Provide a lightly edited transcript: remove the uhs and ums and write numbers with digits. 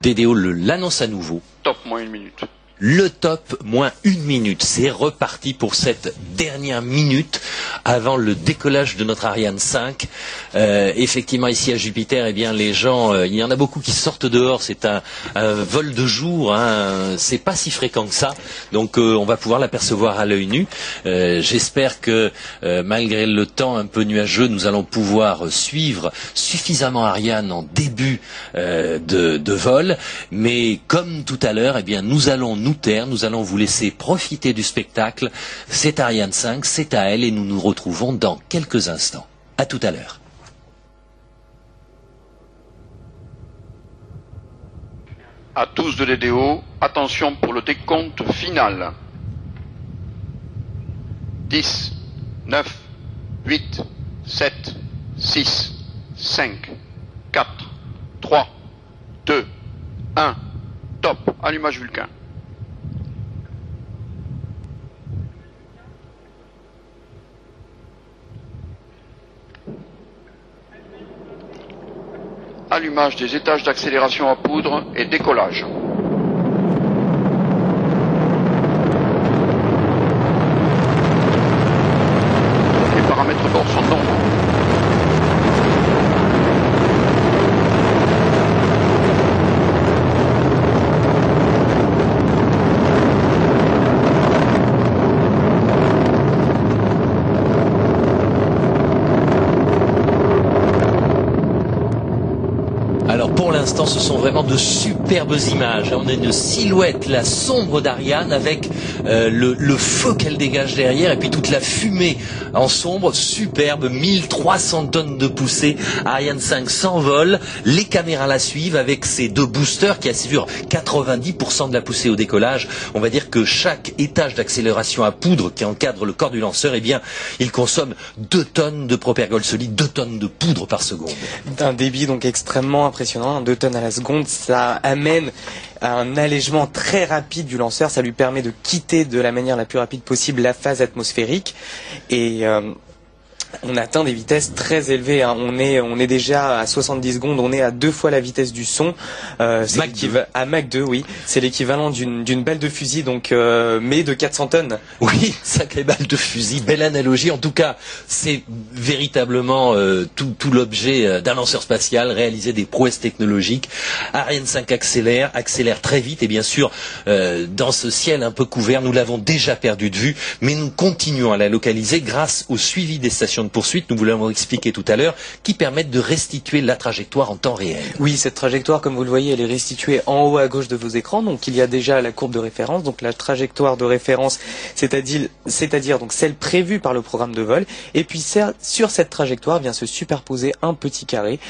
DDO l'annonce à nouveau. Top moins 1 minute. Le top moins 1 minute. C'est reparti pour cette dernière minute avant le décollage de notre Ariane 5. Effectivement, ici à Jupiter, eh bien, les gens, il y en a beaucoup qui sortent dehors. C'est un vol de jour. Hein. C'est pas si fréquent que ça. Donc, on va pouvoir l'apercevoir à l'œil nu. J'espère que, malgré le temps un peu nuageux, nous allons pouvoir suivre suffisamment Ariane en début de vol. Mais comme tout à l'heure, eh bien, nous allons nous allons vous laisser profiter du spectacle. C'est Ariane 5, c'est à elle et nous nous retrouvons dans quelques instants. À tout à l'heure. À tous de DDO, attention pour le décompte final. 10, 9, 8, 7, 6, 5, 4, 3, 2, 1. Top, allumage Vulcain. Allumage des étages d'accélération à poudre et décollage. Les paramètres bord sont normaux. Alors pour l'instant, ce sont vraiment de superbes images. On a une silhouette, la sombre d'Ariane, avec le feu qu'elle dégage derrière, et puis toute la fumée en sombre, superbe, 1300 tonnes de poussée. Ariane 5 s'envole, les caméras la suivent avec ses deux boosters qui assurent 90% de la poussée au décollage. On va dire que chaque étage d'accélération à poudre qui encadre le corps du lanceur, eh bien, il consomme 2 tonnes de propergol solide, 2 tonnes de poudre par seconde. D'un débit donc extrêmement impressionnant, 2 tonnes à la seconde, ça amène à un allègement très rapide du lanceur, ça lui permet de quitter de la manière la plus rapide possible la phase atmosphérique et on atteint des vitesses très élevées. Hein. On est déjà à 70 secondes, on est à 2 fois la vitesse du son. À Mach 2, oui. C'est l'équivalent d'une balle de fusil, donc mais de 400 tonnes. Oui, sacrée balle de fusil, belle analogie. En tout cas, c'est véritablement tout l'objet d'un lanceur spatial, réaliser des prouesses technologiques. Ariane 5 accélère très vite et bien sûr, dans ce ciel un peu couvert, nous l'avons déjà perdu de vue, mais nous continuons à la localiser grâce au suivi des stations de poursuite, nous vous l'avons expliqué tout à l'heure, qui permettent de restituer la trajectoire en temps réel. Oui, cette trajectoire, comme vous le voyez, elle est restituée en haut à gauche de vos écrans. Donc il y a déjà la courbe de référence, donc la trajectoire de référence, c'est-à-dire donc celle prévue par le programme de vol. Et puis sur cette trajectoire vient se superposer un petit carré.